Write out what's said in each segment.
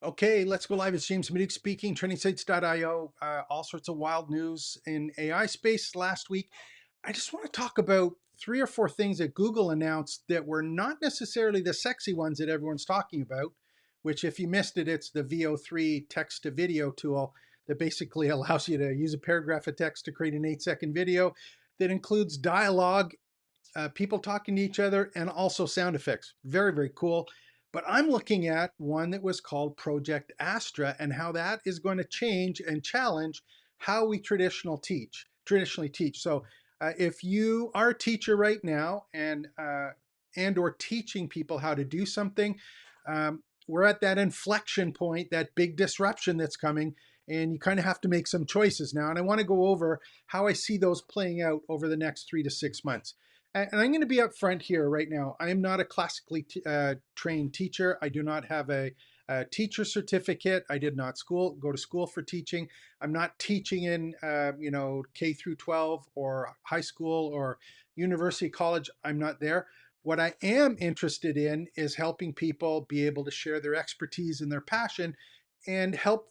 Okay, let's go live. It's James Maduk speaking, trendingsites.io. All sorts of wild news in AI space last week. I just want to talk about three or four things that Google announced that were not necessarily the sexy ones that everyone's talking about, which if you missed it, it's the VO3 text to video tool that basically allows you to use a paragraph of text to create an 8-second video that includes dialogue, people talking to each other, and also sound effects. Very, very cool. But I'm looking at one that was called Project Astra and how that is going to change and challenge how we traditionally teach. So if you are a teacher right now and or teaching people how to do something, we're at that inflection point, that big disruption that's coming, and you kind of have to make some choices now. And I want to go over how I see those playing out over the next 3 to 6 months. And I'm going to be upfront here right now. I am not a classically trained teacher. I do not have a teacher certificate. I did not go to school for teaching. I'm not teaching in K through 12 or high school or university college. I'm not there. What I am interested in is helping people be able to share their expertise and their passion and help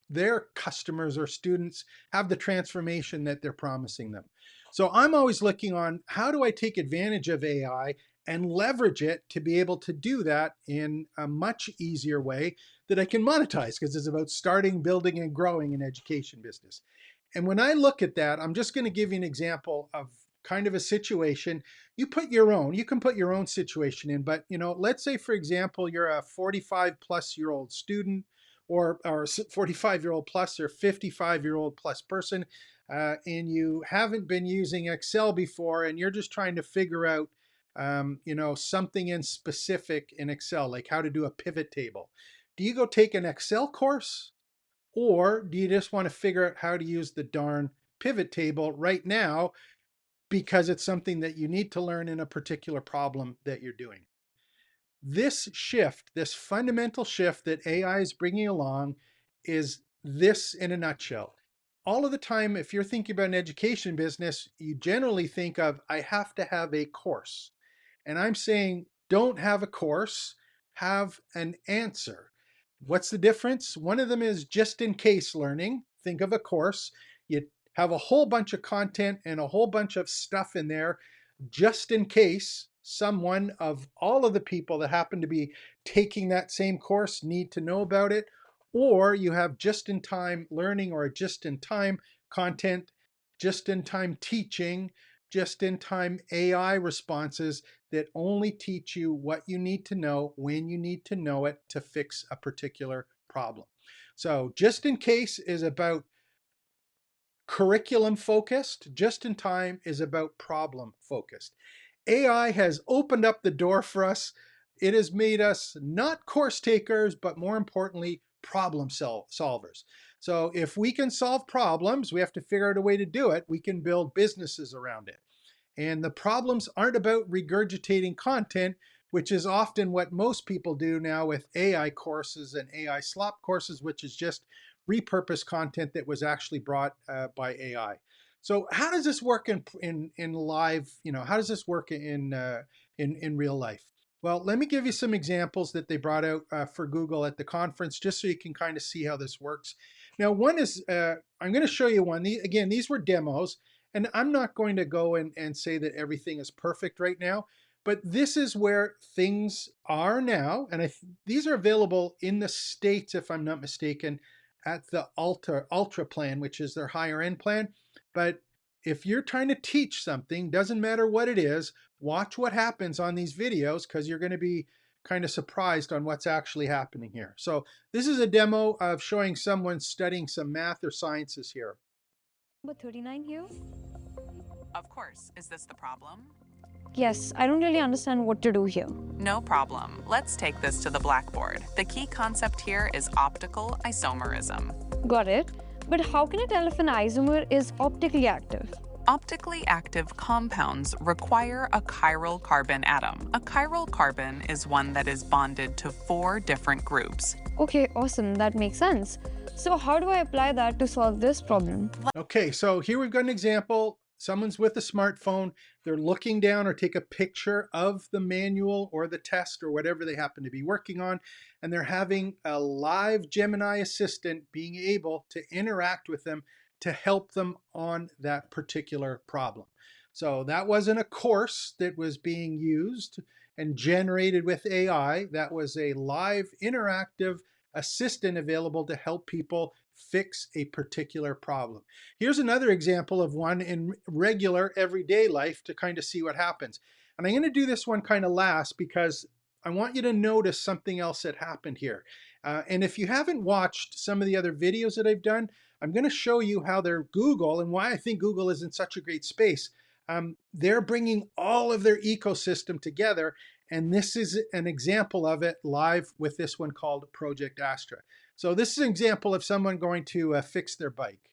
their customers or students have the transformation that they're promising them. So I'm always looking on how do I take advantage of AI and leverage it to be able to do that in a much easier way that I can monetize, because it's about starting, building, and growing an education business. And when I look at that, I'm just going to give you an example of kind of a situation. You can put your own situation in, but let's say for example, you're a 45 plus year old student or 45-year-old plus or 55-year-old plus person, and you haven't been using Excel before, and you're just trying to figure out, something in specific in Excel, like how to do a pivot table. Do you go take an Excel course, or do you just want to figure out how to use the darn pivot table right now because it's something that you need to learn in a particular problem that you're doing? This shift, this fundamental shift that AI is bringing along, is this in a nutshell. All of the time, if you're thinking about an education business, you generally think of, I have to have a course. And I'm saying, don't have a course, have an answer. What's the difference? One of them is just in case learning. Think of a course. You have a whole bunch of content and a whole bunch of stuff in there just in case someone of all of the people that happen to be taking that same course need to know about it. Or you have just in time learning, or just in time content, just in time teaching, just in time AI responses that only teach you what you need to know when you need to know it to fix a particular problem. So just in case is about curriculum focused, just in time is about problem focused. AI has opened up the door for us. It has made us not course takers, but more importantly, problem solvers. So if we can solve problems, we have to figure out a way to do it. We can build businesses around it. And the problems aren't about regurgitating content, which is often what most people do now with AI courses and AI slop courses, which is just repurposed content that was actually brought by AI. So how does this work in live? How does this work in real life? Well, let me give you some examples that they brought out for Google at the conference, just so you can kind of see how this works. Now, one is I'm going to show you one. Again, these were demos. And I'm not going to go and say that everything is perfect right now, but this is where things are now. And these are available in the States, if I'm not mistaken, at the Ultra plan, which is their higher end plan. But if you're trying to teach something, doesn't matter what it is, watch what happens on these videos, because you're going to be kind of surprised on what's actually happening here. So this is a demo of showing someone studying some math or sciences here. Number 39 here? Of course. Is this the problem? Yes, I don't really understand what to do here. No problem. Let's take this to the blackboard. The key concept here is optical isomerism. Got it. But how can I tell if an isomer is optically active? Optically active compounds require a chiral carbon atom. A chiral carbon is one that is bonded to 4 different groups. Okay, awesome. That makes sense. So how do I apply that to solve this problem? Okay, so here we've got an example. someone's with a smartphone, they're looking down or take a picture of the manual or the test or whatever they happen to be working on, and they're having a live Gemini assistant being able to interact with them to help them on that particular problem. So that wasn't a course that was being used and generated with AI. That was a live interactive assistant available to help people fix a particular problem. Here's another example of one in regular everyday life to kind of see what happens. And I'm going to do this one kind of last because I want you to notice something else that happened here. And if you haven't watched some of the other videos that I've done, I'm going to show you how they're Google and why I think Google is in such a great space. They're bringing all of their ecosystem together, and this is an example of it live with this one called Project Astra. So this is an example of someone going to fix their bike.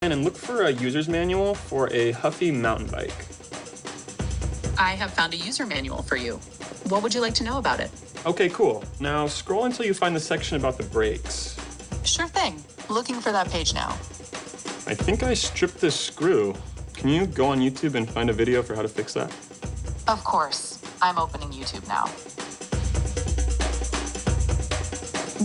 And look for a user's manual for a Huffy mountain bike. I have found a user manual for you. What would you like to know about it? Okay, cool. Now scroll until you find the section about the brakes. Sure thing. Looking for that page now. I think I stripped this screw. Can you go on YouTube and find a video for how to fix that? Of course. I'm opening YouTube now.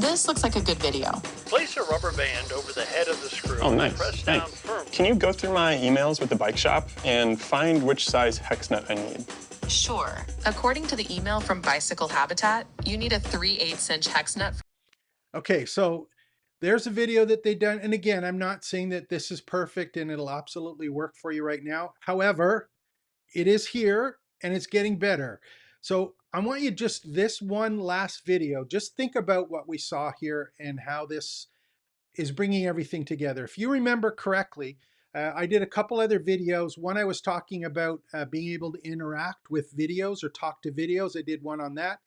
This looks like a good video. Place a rubber band over the head of the screw. Oh, nice. Press down Thanks. firmly. Can you go through my emails with the bike shop and find which size hex nut I need? Sure. According to the email from Bicycle Habitat, you need a 3/8 inch hex nut. Okay, so there's a video that they've done. And again, I'm not saying that this is perfect and it'll absolutely work for you right now. However, it is here and it's getting better. So I want you just this one last video, just think about what we saw here and how this is bringing everything together. If you remember correctly, I did a couple other videos. One I was talking about being able to interact with videos or talk to videos. I did one on that.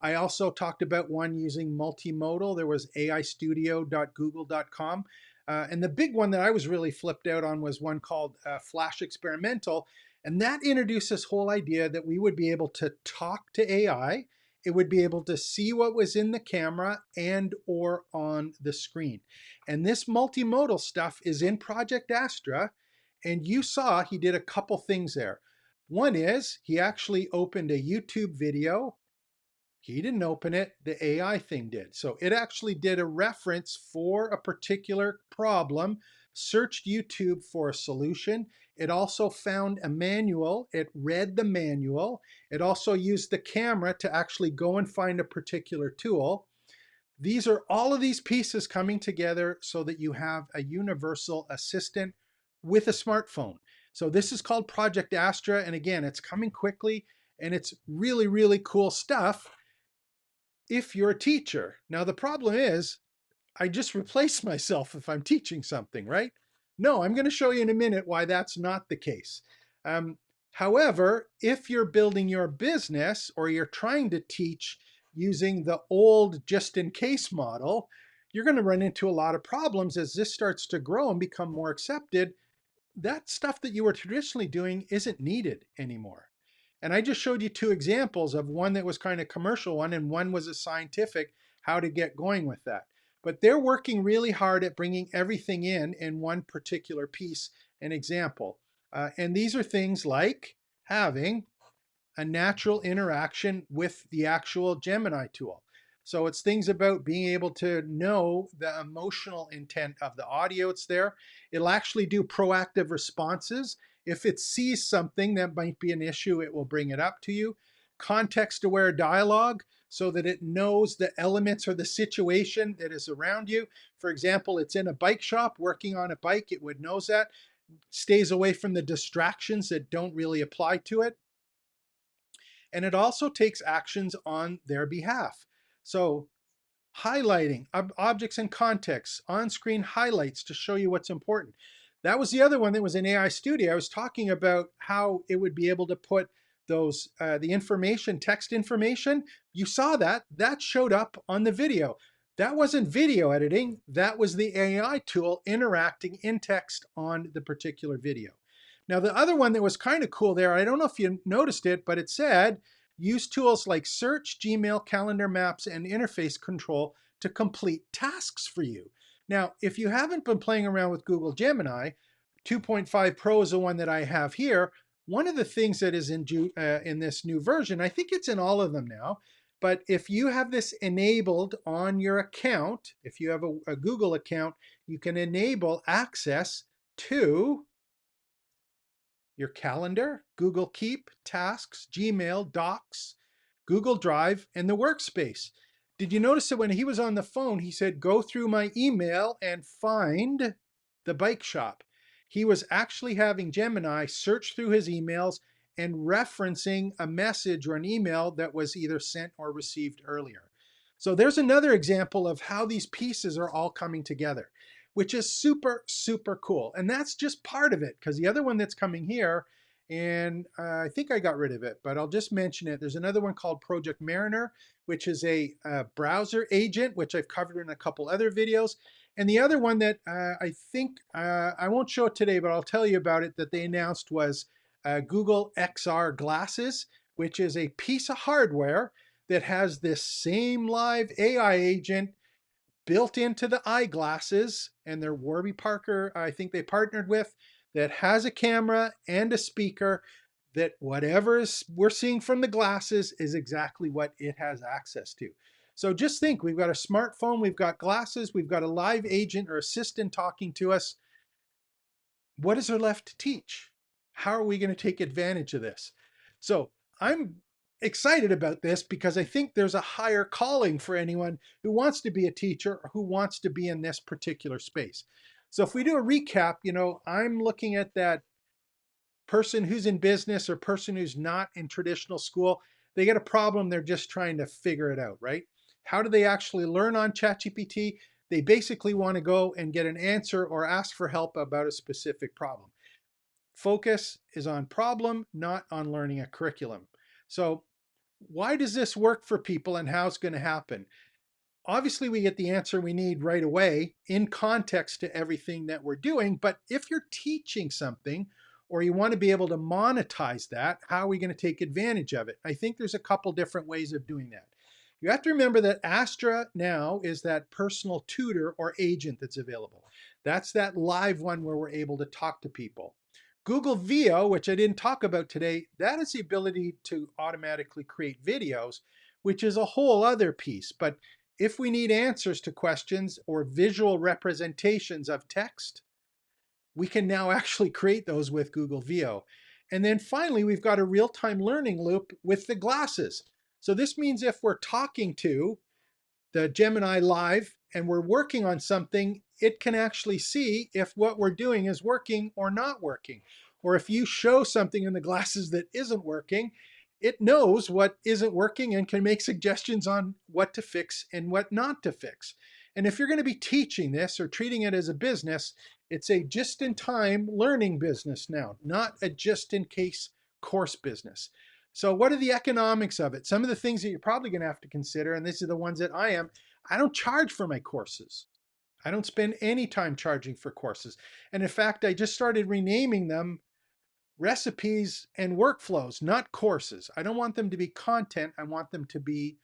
I also talked about one using multimodal. There was aistudio.google.com. And the big one that I was really flipped out on was one called Flash Experimental. And that introduced this whole idea that we would be able to talk to AI. It would be able to see what was in the camera and or on the screen. And this multimodal stuff is in Project Astra. And you saw he did a couple things there. One is he actually opened a YouTube video. He didn't open it, the AI thing did. So it actually did a reference for a particular problem, searched YouTube for a solution. It also found a manual. It read the manual. It also used the camera to actually go and find a particular tool. These are all of these pieces coming together so that you have a universal assistant with a smartphone. So this is called Project Astra. And again, it's coming quickly and it's really, really cool stuff if you're a teacher. Now, the problem is I just replace myself if I'm teaching something, right? No, I'm going to show you in a minute why that's not the case. However, if you're building your business or you're trying to teach using the old just in case model, you're going to run into a lot of problems as this starts to grow and become more accepted. That stuff that you were traditionally doing isn't needed anymore. And I just showed you two examples of one that was kind of commercial one and one was a scientific, how to get going with that. But they're working really hard at bringing everything in one particular piece, an example. And these are things like having a natural interaction with the actual Gemini tool. So it's things about being able to know the emotional intent of the audio it's there. It'll actually do proactive responses. If it sees something that might be an issue, it will bring it up to you. Context-aware dialogue, so that it knows the elements or the situation that is around you. For example, it's in a bike shop working on a bike, it would know that. Stays away from the distractions that don't really apply to it. And it also takes actions on their behalf. So highlighting objects and contexts, on-screen highlights to show you what's important. That was the other one that was in AI Studio. I was talking about how it would be able to put those, the information, text information. You saw that, that showed up on the video. That wasn't video editing, that was the AI tool interacting in text on the particular video. Now the other one that was kind of cool there, I don't know if you noticed it, but it said, use tools like search, Gmail, calendar maps, and interface control to complete tasks for you. Now, if you haven't been playing around with Google Gemini, 2.5 Pro is the one that I have here. One of the things that is in this new version, I think it's in all of them now, but if you have this enabled on your account, if you have a Google account, you can enable access to your calendar, Google Keep, Tasks, Gmail, Docs, Google Drive, and the workspace. Did you notice that when he was on the phone, he said, go through my email and find the bike shop? He was actually having Gemini search through his emails and referencing a message or an email that was either sent or received earlier. So there's another example of how these pieces are all coming together, which is super, super cool. And that's just part of it, because the other one that's coming here, and I think I got rid of it, but I'll just mention it. There's another one called Project Mariner, which is a browser agent, which I've covered in a couple other videos. And the other one that I think, I won't show it today, but I'll tell you about it, that they announced was Google XR glasses, which is a piece of hardware that has this same live AI agent built into the eyeglasses, and they're Warby Parker, I think they partnered with, that has a camera and a speaker, that whatever we're seeing from the glasses is exactly what it has access to. So just think, we've got a smartphone, we've got glasses, we've got a live agent or assistant talking to us. What is there left to teach? How are we going to take advantage of this? So I'm excited about this because I think there's a higher calling for anyone who wants to be a teacher or who wants to be in this particular space. So if we do a recap, I'm looking at that person who's in business or person who's not in traditional school. They get a problem, they're just trying to figure it out, right? How do they actually learn on ChatGPT? They basically want to go and get an answer or ask for help about a specific problem. Focus is on problem, not on learning a curriculum. So why does this work for people and how it's going to happen? Obviously, we get the answer we need right away in context to everything that we're doing. But if you're teaching something or you want to be able to monetize that, how are we going to take advantage of it? I think there's a couple different ways of doing that. You have to remember that Astra now is that personal tutor or agent that's available. That's that live one where we're able to talk to people. Google Veo, which I didn't talk about today, that is the ability to automatically create videos, which is a whole other piece. But if we need answers to questions or visual representations of text, we can now actually create those with Google Veo. And then finally, we've got a real-time learning loop with the glasses. So this means if we're talking to the Gemini Live and we're working on something, it can actually see if what we're doing is working or not working. Or if you show something in the glasses that isn't working, it knows what isn't working and can make suggestions on what to fix and what not to fix. And if you're going to be teaching this or treating it as a business, it's a just-in-time learning business now, not a just-in-case course business. So what are the economics of it? Some of the things that you're probably going to have to consider, and these are the ones that I don't charge for my courses. I don't spend any time charging for courses. And in fact, I just started renaming them recipes and workflows, not courses. I don't want them to be content. I want them to be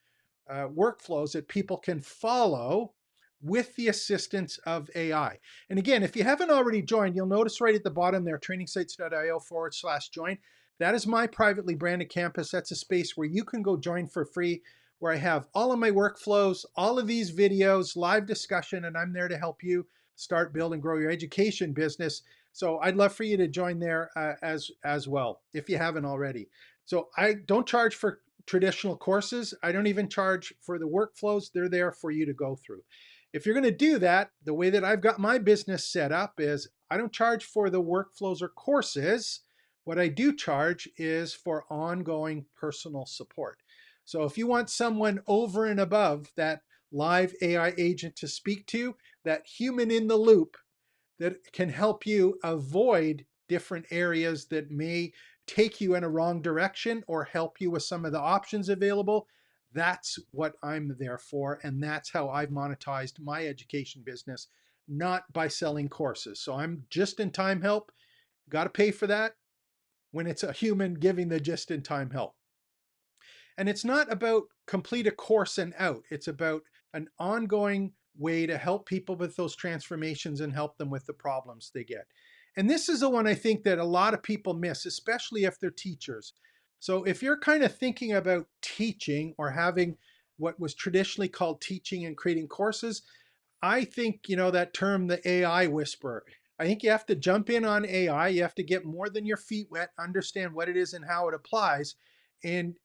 workflows that people can follow with the assistance of AI. And again, if you haven't already joined, you'll notice right at the bottom there, trainingsites.io/join. That is my privately branded campus. That's a space where you can go join for free, where I have all of my workflows, all of these videos, live discussion, and I'm there to help you start, build, and grow your education business. So I'd love for you to join there as well, if you haven't already. So I don't charge for traditional courses. I don't even charge for the workflows. They're there for you to go through. If you're going to do that, the way that I've got my business set up is I don't charge for the workflows or courses. What I do charge is for ongoing personal support. So if you want someone over and above that live AI agent to speak to, that human in the loop that can help you avoid different areas that may take you in a wrong direction or help you with some of the options available, that's what I'm there for. And that's how I've monetized my education business, not by selling courses. So I'm just in time help. Got to pay for that when it's a human giving the just in time help. And it's not about complete a course and out. It's about an ongoing way to help people with those transformations and help them with the problems they get. And this is the one I think that a lot of people miss, especially if they're teachers. So if you're kind of thinking about teaching or having what was traditionally called teaching and creating courses, I think, that term, the AI whisperer, I think you have to jump in on AI. You have to get more than your feet wet, understand what it is and how it applies, and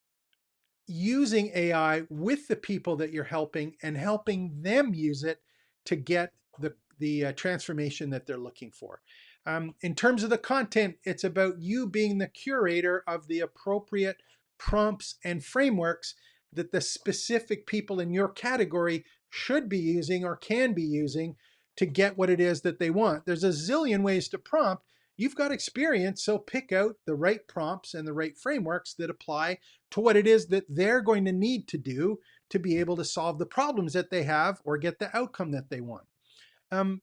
using AI with the people that you're helping and helping them use it to get the transformation that they're looking for. In terms of the content, it's about you being the curator of the appropriate prompts and frameworks that the specific people in your category should be using or can be using to get what it is that they want. There's a zillion ways to prompt. You've got experience, so pick out the right prompts and the right frameworks that apply to what it is that they're going to need to do to be able to solve the problems that they have or get the outcome that they want. Um,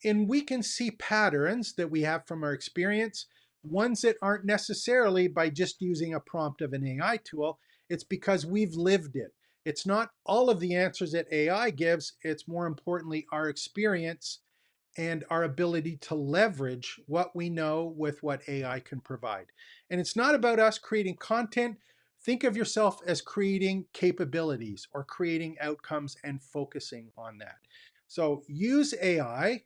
and we can see patterns that we have from our experience, ones that aren't necessarily by just using a prompt of an AI tool. It's because we've lived it. It's not all of the answers that AI gives, it's more importantly our experience and our ability to leverage what we know with what AI can provide. And it's not about us creating content. Think of yourself as creating capabilities or creating outcomes and focusing on that. So use AI,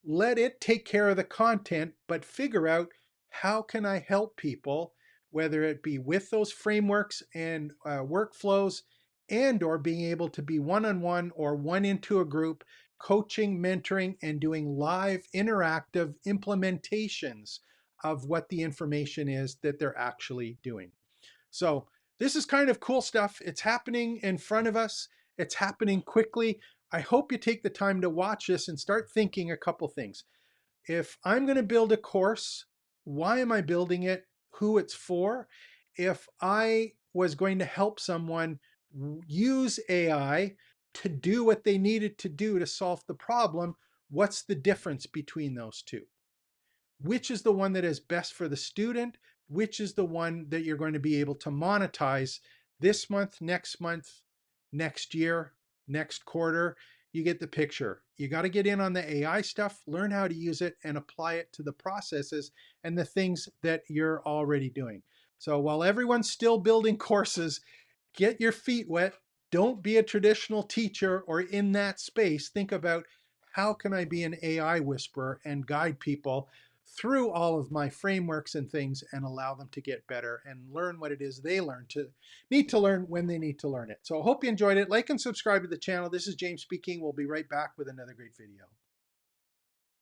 let it take care of the content, but figure out how can I help people, whether it be with those frameworks and workflows, and or being able to be one-on-one or one into a group, coaching, mentoring, and doing live interactive implementations of what the information is that they're actually doing. So this is kind of cool stuff. It's happening in front of us. It's happening quickly. I hope you take the time to watch this and start thinking a couple things. If I'm going to build a course, why am I building it? Who it's for? If I was going to help someone use AI to do what they needed to do to solve the problem, what's the difference between those two? Which is the one that is best for the student? Which is the one that you're going to be able to monetize this month, next year, next quarter? You get the picture. You got to get in on the AI stuff, learn how to use it, and apply it to the processes and the things that you're already doing. So while everyone's still building courses, get your feet wet. Don't be a traditional teacher or in that space. Think about how can I be an AI whisperer and guide people through all of my frameworks and things and allow them to get better and learn what it is they need to learn when they need to learn it. So I hope you enjoyed it. Like and subscribe to the channel. This is James speaking. We'll be right back with another great video.